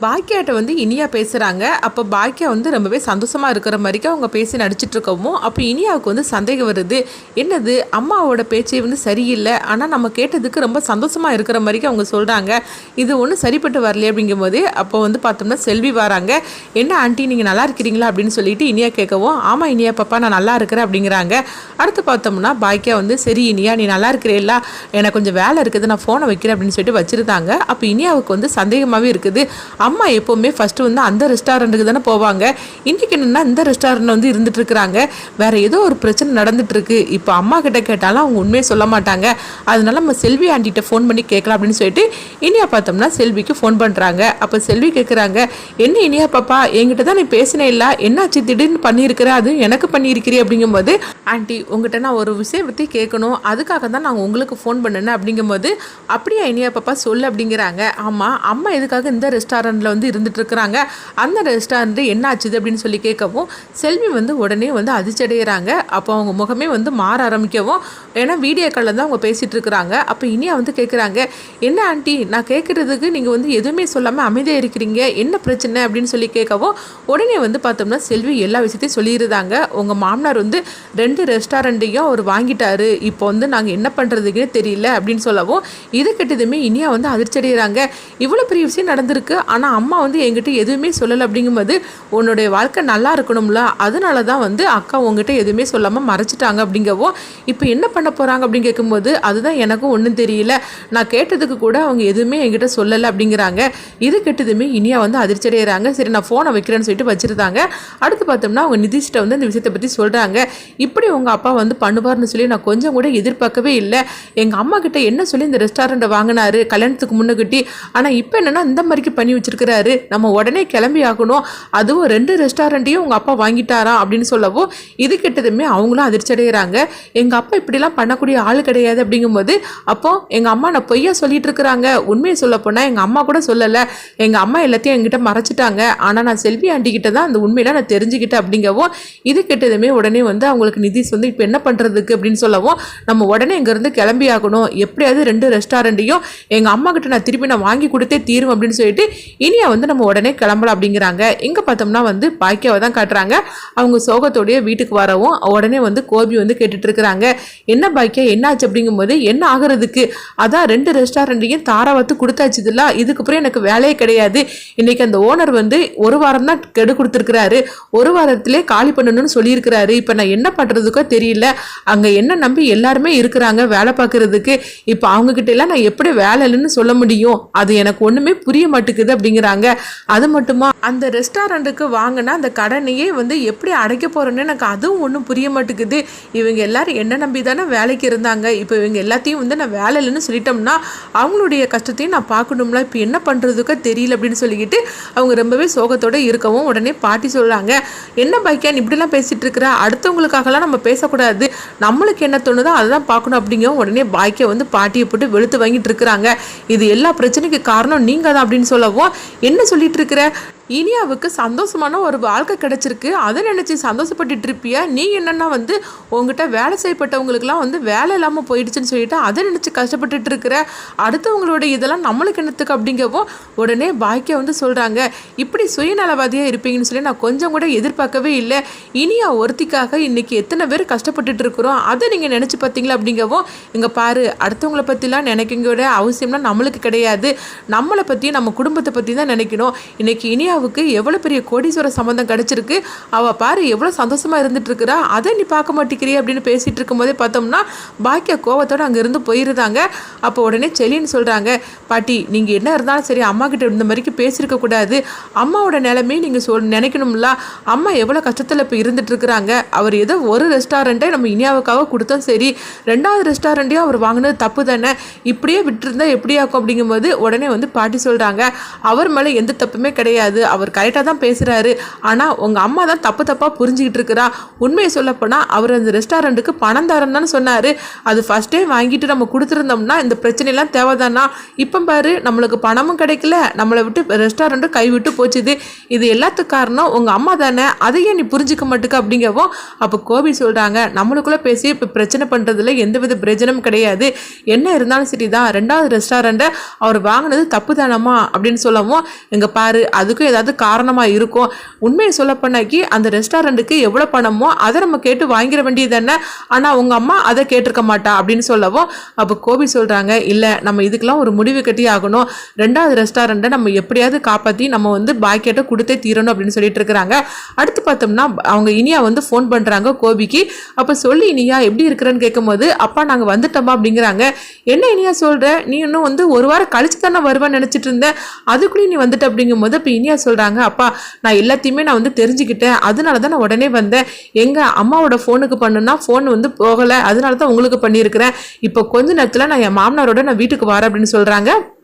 பாக்கியாட்ட வந்து இனியா பேசுகிறாங்க. அப்போ பாக்கியா வந்து ரொம்பவே சந்தோஷமாக இருக்கிற மாதிரிக்கு அவங்க பேசி நடிச்சிட்டு இருக்கவும், அப்போ இனியாவுக்கு வந்து சந்தேகம் வருது. என்னது அம்மாவோட பேச்சை வந்து சரியில்லை, ஆனால் நம்ம கேட்டதுக்கு ரொம்ப சந்தோஷமாக இருக்கிற மாதிரிக்கு அவங்க சொல்கிறாங்க. இது ஒன்றும் சரிப்பட்டு வரலையே அப்படிங்கும்போது அப்போ வந்து பார்த்தோம்னா செல்வி வராங்க. என்ன ஆண்டி நீங்கள் நல்லா இருக்கிறீங்களா அப்படின்னு சொல்லிட்டு இனியா கேட்கவும், ஆமாம் இனியா பாப்பா நான் நல்லா இருக்கிறேன் அப்படிங்கிறாங்க. அடுத்து பார்த்தோம்னா பாக்கியா வந்து சரி இனியா நீ நல்லா இருக்கிறேல்ல, எனக்கு கொஞ்சம் வேலை இருக்குது நான் ஃபோனை வைக்கிறேன் அப்படின்னு சொல்லிட்டு வச்சுருந்தாங்க. அப்போ இனியாவுக்கு வந்து சந்தேகமாகவே இருக்குது. அம்மா எப்போவுமே ஃபஸ்ட்டு வந்து அந்த ரெஸ்டாரண்ட்டுக்கு தானே போவாங்க, இன்றைக்கி என்னென்னா இந்த ரெஸ்டாரண்ட் வந்து இருந்துட்டு இருக்கிறாங்க. வேறு ஏதோ ஒரு பிரச்சனை நடந்துட்டு இருக்கு. இப்போ அம்மா கிட்ட கேட்டாலும் அவங்க உண்மையை சொல்ல மாட்டாங்க. அதனால நம்ம செல்வி ஆண்டிகிட்ட ஃபோன் பண்ணி கேட்கலாம் அப்படின்னு சொல்லிட்டு இனியா பார்த்தோம்னா செல்விக்கு ஃபோன் பண்ணுறாங்க. அப்போ செல்வி கேட்குறாங்க, என்ன இனியா பாப்பா என்கிட்ட தான் நீ பேசினே இல்லை, என்னாச்சு திடீர்னு பண்ணியிருக்கிற, அதுவும் எனக்கு பண்ணியிருக்கிறீ அப்படிங்கும்போது, ஆண்டி உங்ககிட்ட நான் ஒரு விஷயம் பற்றி கேட்கணும், அதுக்காக தான் நான் உங்களுக்கு ஃபோன் பண்ணேன் அப்படிங்கும்போது, அப்படியா இனியா பாப்பா சொல்லு அப்படிங்கிறாங்க. ஆமாம் அம்மா எதுக்காக இந்த ரெஸ்டாரண்ட்டில் வந்து இருந்துட்டு இருக்கிறாங்க, அந்த ரெஸ்டாரண்ட் என்ன ஆச்சுது அப்படின்னு சொல்லி கேட்கவும் செல்வி வந்து உடனே வந்து அதிர்ச்சடைகிறாங்க. அப்போ அவங்க முகமே வந்து மாற ஆரம்பிக்கவும், ஏன்னா வீடியோ காலில் தான் அவங்க பேசிகிட்டு இருக்கிறாங்க. அப்போ இனியா வந்து கேட்குறாங்க, என்ன ஆண்டி நான் கேட்குறதுக்கு நீங்கள் வந்து எதுவுமே சொல்லாமல் அமைதியாக இருக்கிறீங்க, என்ன பிரச்சனை அப்படின்னு சொல்லி கேட்கவும் உடனே வந்து பார்த்தோம்னா செல்வி எல்லா விஷயத்தையும் சொல்லியிருந்தாங்க. உங்கள் மாமனார் வந்து 2 ரெஸ்டாரண்ட்டையும் அவர் வாங்கிட்டாரு, இப்போ வந்து நாங்கள் என்ன பண்ணுறதுக்குன்னு தெரியல அப்படின்னு சொல்லவும் இது கிட்டதுமே இனியா வந்து அதிர்ச்சடைகிறாங்க. இவ்வளோ பெரிய விஷயம் நடந்திருக்கு, ஆனால் அம்மா வந்து என்கிட்ட எதுவுமே சொல்லலை அப்படிங்கும்போது உன்னுடைய வாழ்க்கை நல்லா இருக்கணும்ல, அதனால தான் வந்து அக்கா உங்ககிட்ட எதுவுமே சொல்லாமல் மறைச்சிட்டாங்க அப்படிங்கவும் இப்போ என்ன பண்ண போகிறாங்க அப்படின்னு கேட்கும்போது அதுதான் எனக்கும் ஒன்றும் தெரியல, நான் கேட்டதுக்கு கூட அவங்க எதுவுமே என்கிட்ட சொல்லலை அப்படிங்கிறாங்க. இது கெட்டதுமே இனியா வந்து அதிர்ச்சடைகிறாங்க. சரி நான் ஃபோனை வைக்கிறேன்னு சொல்லிட்டு வச்சுருந்தாங்க. அடுத்து பார்த்தோம்னா அவங்க நிதிஷ்ட வந்து இந்த விஷயத்தை பற்றி சொல்கிறாங்க. இப்படி உங்கள் அப்பா வந்து பண்ணுவார்னு சொல்லி நான் கொஞ்சம் கூட எதிர்பார்க்கவே இல்லை. எங்கள் அம்மா கிட்ட என்ன சொல்லி இந்த ரெஸ்டாரண்ட்டை வாங்கினாரு கல்யாணத்துக்கு முன்னுக்கிட்டி, ஆனால் இப்போ என்னென்னா இந்த மாதிரிக்கு பண்ணி வச்சிருக்கிறாரு, நம்ம உடனே கிளம்பி ஆகணும், அதுவும் 2 ரெஸ்டாரண்ட்டையும் உங்கள் அப்பா வாங்கிட்டாராம் அப்படின்னு சொல்லவும் இது கெட்டதுமே அவங்களும் அதிர்ச்சடைகிறாங்க. எங்கள் அப்பா இப்படிலாம் பண்ணக்கூடிய ஆள் கிடையாது அப்படிங்கும்போது, அப்போ எங்கள் அம்மா நான் பொய்யா சொல்லிட்டு இருக்கிறாங்க, உண்மையை சொல்ல போனால் எங்கள் அம்மா கூட சொல்லலை, எங்கள் அம்மா எல்லாத்தையும் எங்கிட்ட மறைச்சிட்டாங்க, ஆனால் நான் செல்வி ஆண்டிக்கிட்ட தான் அந்த உண்மையில நான் தெரிஞ்சுக்கிட்டேன் அப்படிங்கவும் இது கெட்டதுமே உடனே வந்து அவங்களுக்கு நிதிஷ் வந்து இப்போ என்ன பண்ணுறதுக்கு அப்படின்னு சொல்லவும், நம்ம உடனே இங்கேருந்து கிளம்பி ஆகணும், எப்படியாவது 2 ரெஸ்டாரண்ட்டையும் எங்கள் அம்மா கிட்ட நான் திருப்பி நான் வாங்கி கொடுத்தே தீரும் அப்படின்னு சொல்லிட்டு இனியா வந்து நம்ம உடனே கிளம்பலாம் அப்படிங்கிறாங்க. இங்கே பார்த்தோம்னா வந்து பாக்கியாவை தான் காட்டுறாங்க. அவங்க சோகத்தோடைய வீட்டுக்கு வரவும் உடனே வந்து கோபி வந்து கேட்டுட்டு இருக்கிறாங்க, என்ன பாக்கியா என்னாச்சு அப்படிங்கும்போது, என்ன ஆகிறதுக்கு, அதான் 2 ரெஸ்டாரண்ட்டையும் தாராவத்து கொடுத்தாச்சுதுல, இதுக்கப்புறம் எனக்கு வேலையே கிடையாது, இன்னைக்கு அந்த ஓனர் வந்து 1 வாரம் தான் கெடு கொடுத்துருக்கிறாரு, 1 வாரத்திலே காலி பண்ணணும்னு சொல்லியிருக்கிறாரு, இப்போ நான் என்ன பண்ணுறதுக்கோ தெரியல, அங்கே என்ன நம்பி எல்லாருமே இருக்கிறாங்க வேலை பார்க்கறதுக்கு, இப்போ அவங்கக்கிட்ட எல்லாம் நான் எப்படி வேலை இல்லைன்னு சொல்ல முடியும், அது எனக்கு ஒன்றுமே புரிய மாட்டேங்குது அப்படிங்கிறாங்க. அது மட்டுமா அந்த ரெஸ்டாரண்ட்டுக்கு வாங்கினா அந்த கடனையே வந்து எப்படி அடைக்க போகிறேன்னு எனக்கு அதுவும் ஒன்றும் புரிய மாட்டேங்குது, இவங்க எல்லாரும் என்ன நம்பி தானே வேலைக்கு இருந்தாங்க, இப்போ இவங்க எல்லாத்தையும் வந்து நான் வேலை இல்லைன்னு சொல்லிட்டோம்னா அவங்களுடைய கஷ்டத்தையும் நான் பார்க்கணும்ல, இப்போ என்ன பண்ணுறதுக்கோ தெரியல அப்படின்னு சொல்லிக்கிட்டு அவங்க ரொம்பவே சோகத்தோடு இருக்கவும் உடனே பாட்டி சொல்கிறாங்க, என்ன பாக்கியான் இப்படிலாம் பேசிகிட்டு இருக்கிற, அடுத்தவங்களுக்காகலாம் நம்ம பேசக்கூடாது, நம்மளுக்கு என்ன தோணுதோ அதை தான் பார்க்கணும் அப்படிங்கவும் உடனே பாக்கியா வந்து பாட்டியை போட்டு வெளுத்து வாங்கிட்டு இருக்கிறாங்க. இது எல்லா பிரச்சனைக்கு காரணம் நீங்கள் தான் அப்படின்னு சொல்லவும், என்ன சொல்லிட்டு இருக்கிற, இனியாவுக்கு சந்தோஷமான ஒரு வாழ்க்கை கிடைச்சிருக்கு, அதை நினச்சி சந்தோஷப்பட்டுட்டு இருப்பியா, நீ என்னென்னா வந்து உங்ககிட்ட வேலை செய்யப்பட்டவங்களுக்குலாம் வந்து வேலை இல்லாமல் போயிடுச்சுன்னு சொல்லிட்டு அதை நினச்சி கஷ்டப்பட்டுட்டு இருக்கிற, அடுத்தவங்களோட இதெல்லாம் நம்மளுக்கு என்னத்துக்கு அப்படிங்கவும் உடனே பாக்கியா வந்து சொல்கிறாங்க, இப்படி சுயநலவாதியாக இருப்பீங்கன்னு சொல்லி நான் கொஞ்சம் கூட எதிர்பார்க்கவே இல்லை, இனியா ஒருத்திக்காக இன்றைக்கி எத்தனை பேர் கஷ்டப்பட்டுட்டு இருக்கிறோம், அதை நீங்கள் நினச்சி பார்த்தீங்களா அப்படிங்கவும், இங்கே பாரு அடுத்தவங்களை பற்றிலாம் நினைக்கங்கூட அவசியம்லாம் நம்மளுக்கு கிடையாது, நம்மளை பற்றி நம்ம குடும்பத்தை பற்றி தான் நினைக்கணும், இன்றைக்கி இனியா எவ்வளவு பெரிய கோடீஸ்வர சம்பந்தம் கிடைச்சிருக்கு, அவ பாரு எவ்வளவு சந்தோஷமா இருந்துட்டு இருக்கிறா, அதை நீ பார்க்க மாட்டேங்கிறீ அப்படின்னு பேசிட்டு இருக்கும் போதே பார்த்தோம்னா பாக்கியா கோவத்தோட அங்க இருந்து போயிருந்தாங்க. அப்போ உடனே செலின்னு சொல்றாங்க, பாட்டி நீங்க என்ன இருந்தாலும் சரி அம்மா கிட்ட இந்த மாதிரிக்கு பேசியிருக்க கூடாது, அம்மாவோட நிலைமை நீங்க நினைக்கணும்ல, அம்மா எவ்வளவு கஷ்டத்துல இப்போ இருந்துட்டு இருக்கிறாங்க, அவர் ஏதோ 1 ரெஸ்டாரண்ட்டை நம்ம இனியாவுக்காக கொடுத்தோம் சரி, 2வது ரெஸ்டாரண்ட்டையும் அவர் வாங்கினது தப்பு தானே, இப்படியே விட்டுருந்தா எப்படியாக்கும் அப்படிங்கும்போது உடனே வந்து பாட்டி சொல்றாங்க, அவர் மேலே எந்த தப்புமே கிடையாது, அவர் கரெக்டாக தான் பேசுகிறாரு, ஆனால் உங்கள் அம்மா தான் தப்பாக புரிஞ்சுக்கிட்டு இருக்கிறா. உண்மையை சொல்லப்போனால் அவர் அந்த ரெஸ்டாரண்ட்டுக்கு பணம் தரேன்னு தான் சொன்னார். அது ஃபஸ்ட்டே வாங்கிட்டு நம்ம கொடுத்துருந்தோம்னா இந்த பிரச்சனைலாம் தேவைதானா? இப்போ பாரு, நம்மளுக்கு பணமும் கிடைக்கல, நம்மளை விட்டு ரெஸ்டாரண்ட்டும் கைவிட்டு போச்சுது. இது எல்லாத்துக்கும் காரணம் உங்கள் அம்மா தானே, அதையே நீ புரிஞ்சிக்க மாட்டுக்க அப்படிங்கவும் அப்போ கோபி சொல்கிறாங்க, நம்மளுக்குள்ளே பேசி இப்போ பிரச்சனை பண்ணுறதுல எந்தவித பிரயோஜனமும் கிடையாது. என்ன இருந்தாலும் சரி தான், 2வது ரெஸ்டாரண்ட்டை அவர் வாங்கினது தப்பு தானம்மா அப்படின்னு சொல்லவும், எங்கே பாரு, அதுக்கும் ஏதாவது காரணமாக இருக்கும். உண்மையை சொல்ல பண்ணாக்கி அந்த ரெஸ்டாரண்ட்டுக்கு எவ்வளோ பணமோ அதை நம்ம கேட்டு வாங்கிட வேண்டியது தானே, ஆனால் உங்கள் அம்மா அதை கேட்டிருக்க மாட்டா அப்படின்னு சொல்லவும் அப்போ கோபி சொல்கிறாங்க, இல்லை நம்ம இதுக்கெல்லாம் ஒரு முடிவு கட்டி ஆகணும். 2வது ரெஸ்டாரண்ட்டை நம்ம எப்படியாவது காப்பாற்றி நம்ம வந்து பாக்கியிட்ட கொடுத்தே தீரணும் அப்படின்னு சொல்லிட்டு இருக்கிறாங்க. அடுத்து பார்த்தோம்னா அவங்க இனியா வந்து ஃபோன் பண்ணுறாங்க கோபிக்கு. அப்போ சொல்லி இனியா எப்படி இருக்கிறேன்னு கேட்கும்போது, அப்பா நாங்கள் வந்துட்டோமா அப்படிங்கிறாங்க. என்ன இனியா சொல்கிற, நீ இன்னும் வந்து ஒரு வாரம் கழிச்சு தானே வருவேன்னு நினச்சிட்டு இருந்தேன், அதுக்குள்ளேயும் நீ வந்துட்ட அப்படிங்கும்போது இப்போ இனியா சொல்கிறாங்க, அப்பா நான் எல்லாத்தையுமே நான் வந்து தெரிஞ்சுக்கிட்டேன், அதனால தான் நான் உடனே வந்தேன். எங்கள் அம்மாவோட ஃபோனுக்கு பண்ணுன்னா ஃபோன் வந்து போகலை, அதனால தான் உங்களுக்கு பண்ணியிருக்கிறேன். இப்போ கொஞ்ச நேரத்தில் நான் என் மாமனாரோட நான் வீட்டுக்கு வரேன் அப்படின்னு சொல்கிறாங்க.